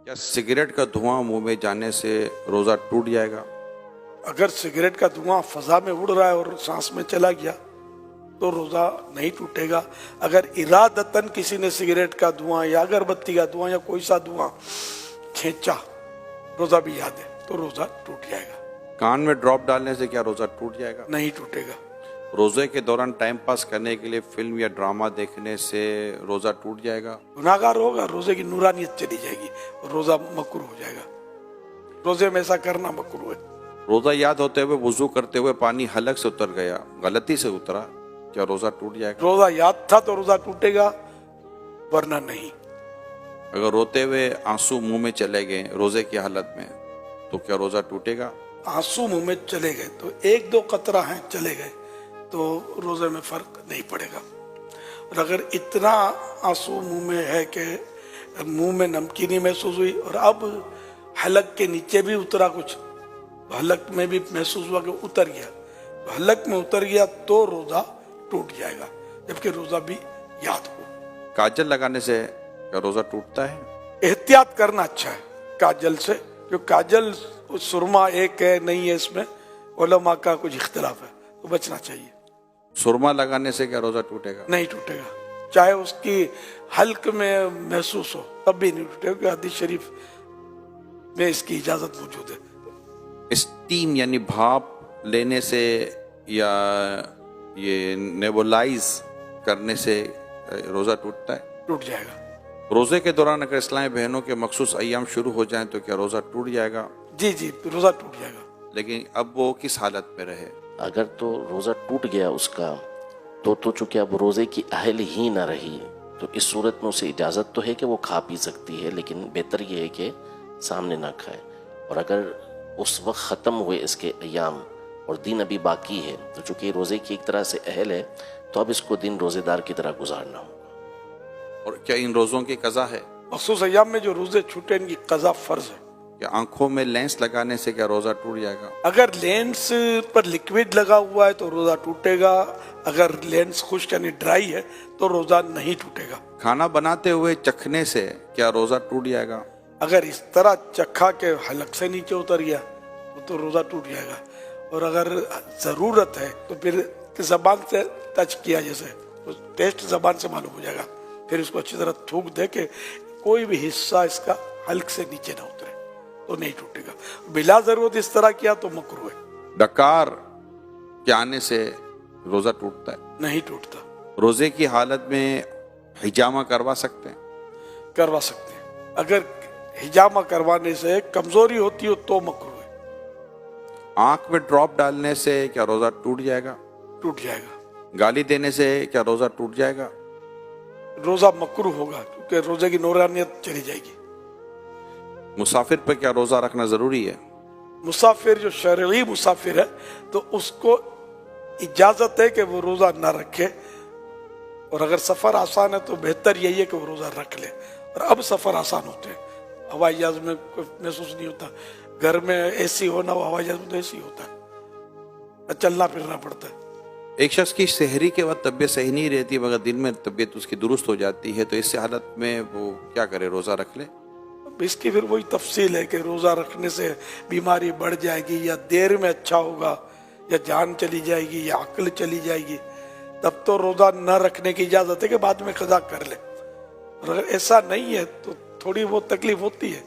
کیا سگریٹ کا دھواں منہ میں جانے سے روزہ ٹوٹ جائے گا؟ اگر سگریٹ کا دھواں فضا میں اڑ رہا ہے اور سانس میں چلا گیا تو روزہ نہیں ٹوٹے گا. اگر ارادتاً کسی نے سگریٹ کا دھواں یا اگربتی کا دھواں یا کوئی سا دھواں کھینچا، روزہ بھی یاد ہے، تو روزہ ٹوٹ جائے گا. کان میں ڈراپ ڈالنے سے کیا روزہ ٹوٹ جائے گا؟ نہیں ٹوٹے گا. روزے کے دوران ٹائم پاس کرنے کے لیے فلم یا ڈرامہ دیکھنے سے روزہ ٹوٹ جائے گا؟ گناہ گار ہوگا، روزے کی نورانیت چلی جائے گی، روزہ مکروہ ہو جائے گا. روزے میں ایسا کرنا مکروہ ہے. روزہ یاد ہوتے ہوئے وضو کرتے ہوئے پانی حلق سے اتر گیا، غلطی سے اترا، کیا روزہ ٹوٹ جائے گا؟ روزہ یاد تھا تو روزہ ٹوٹے گا، ورنہ نہیں. اگر روتے ہوئے آنسو منہ میں چلے گئے روزے کی حالت میں تو کیا روزہ ٹوٹے گا؟ آنسو منہ میں چلے گئے تو ایک دو قطرہ ہیں چلے گئے تو روزے میں فرق نہیں پڑے گا. اور اگر اتنا آنسو منہ میں ہے کہ منہ میں نمکینی محسوس ہوئی اور اب حلق کے نیچے بھی اترا کچھ، حلق میں بھی محسوس ہوا کہ اتر گیا، حلق میں اتر گیا تو روزہ ٹوٹ جائے گا، جبکہ روزہ بھی یاد ہو. کاجل لگانے سے کیا روزہ ٹوٹتا ہے؟ احتیاط کرنا اچھا ہے کاجل سے، جو کاجل سرما ایک ہے نہیں ہے، اس میں علماء کا کچھ اختلاف ہے، تو بچنا چاہیے. سرما لگانے سے کیا روزہ ٹوٹے گا؟ نہیں ٹوٹے گا، چاہے اس کی حلق میں محسوس ہو تب بھی نہیں ٹوٹے گا. حدیث شریف میں اس کی اجازت موجود ہے. اسٹیم یعنی بھاپ لینے سے یا یہ نیبولائز کرنے سے روزہ ٹوٹتا ہے؟ ٹوٹ جائے گا. روزے کے دوران اگر اسلامی بہنوں کے مخصوص ایام شروع ہو جائیں تو کیا روزہ ٹوٹ جائے گا؟ جی روزہ ٹوٹ جائے گا. لیکن اب وہ کس حالت میں رہے؟ اگر تو روزہ ٹوٹ گیا اس کا تو چونکہ اب روزے کی اہل ہی نہ رہی، تو اس صورت میں اسے اجازت تو ہے کہ وہ کھا پی سکتی ہے، لیکن بہتر یہ ہے کہ سامنے نہ کھائے. اور اگر اس وقت ختم ہوئے اس کے ایام اور دن ابھی باقی ہے تو چونکہ روزے کی ایک طرح سے اہل ہے تو اب اس کو دن روزے دار کی طرح گزارنا ہوگا. اور کیا ان روزوں کی قضا ہے؟ مخصوص ایام میں جو روزے چھوٹے ان کی قضا فرض ہے. کیا آنکھوں میں لینس لگانے سے کیا روزہ ٹوٹ جائے گا؟ اگر لینس پر لکوڈ لگا ہوا ہے تو روزہ ٹوٹے گا، اگر لینس خشک یعنی ڈرائی ہے تو روزہ نہیں ٹوٹے گا. کھانا بناتے ہوئے چکھنے سے کیا روزہ ٹوٹ جائے گا؟ اگر اس طرح چکھا کے حلق سے نیچے اتر گیا تو روزہ ٹوٹ جائے گا. اور اگر ضرورت ہے تو پھر زبان سے ٹچ کیا، جیسے ٹیسٹ زبان سے معلوم ہو جائے گا، پھر اس کو اچھی طرح تھوک دے کہ کوئی بھی حصہ اس کا حلق سے نیچے نہ اترے تو نہیں ٹوٹے گا. بلا ضرورت اس طرح کیا تو مکروہ ہے. ڈکار کے آنے سے روزہ ٹوٹتا ہے؟ نہیں ٹوٹتا. روزے کی حالت میں حجامہ کروا سکتے ہیں؟ کروا سکتے ہیں. اگر حجامہ کروانے سے کمزوری ہوتی ہو تو مکروہ ہے. آنکھ میں ڈراپ ڈالنے سے کیا روزہ ٹوٹ جائے گا؟ ٹوٹ جائے گا. گالی دینے سے کیا روزہ ٹوٹ جائے گا؟ روزہ مکروہ ہوگا کیونکہ روزے کی نورانیت چلی جائے گی. مسافر پہ کیا روزہ رکھنا ضروری ہے؟ مسافر جو شرعی مسافر ہے تو اس کو اجازت ہے کہ وہ روزہ نہ رکھے، اور اگر سفر آسان ہے تو بہتر یہی ہے کہ وہ روزہ رکھ لے. اور اب سفر آسان ہوتے ہیں، ہوائی جہاز میں کوئی محسوس نہیں ہوتا، گھر میں اے سی ہونا ہو، ہوائی جہاز میں تو اے سی ہوتا ہے، چلنا پھرنا پڑتا ہے. ایک شخص کی سحری کے وقت طبیعت صحیح نہیں رہتی مگر دن میں طبیعت اس کی درست ہو جاتی ہے، تو اس حالت میں وہ کیا کرے؟ روزہ رکھ لے؟ اس کی پھر وہی تفصیل ہے کہ روزہ رکھنے سے بیماری بڑھ جائے گی یا دیر میں اچھا ہوگا یا جان چلی جائے گی یا عقل چلی جائے گی، تب تو روزہ نہ رکھنے کی اجازت ہے کہ بعد میں قضا کر لے. اور اگر ایسا نہیں ہے تو تھوڑی بہت تکلیف ہوتی ہے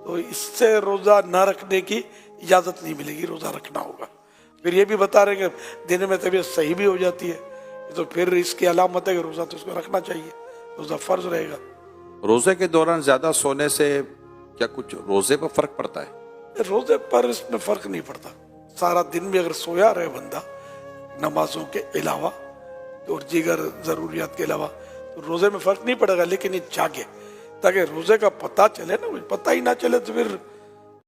تو اس سے روزہ نہ رکھنے کی اجازت نہیں ملے گی، روزہ رکھنا ہوگا. پھر یہ بھی بتا رہے ہیں کہ دن میں طبیعت صحیح بھی ہو جاتی ہے تو پھر اس کی علامت ہے کہ روزہ تو اس کو رکھنا چاہیے، روزہ فرض رہے گا. روزے کے دوران زیادہ سونے سے کیا کچھ روزے پر فرق پڑتا ہے؟ روزے پر اس میں فرق نہیں پڑتا. سارا دن بھی اگر سویا رہے بندہ نمازوں کے علاوہ اور دیگر ضروریات کے علاوہ تو روزے میں فرق نہیں پڑے گا. لیکن یہ جاگے تاکہ روزے کا پتہ چلے نا، پتہ ہی نہ چلے تو پھر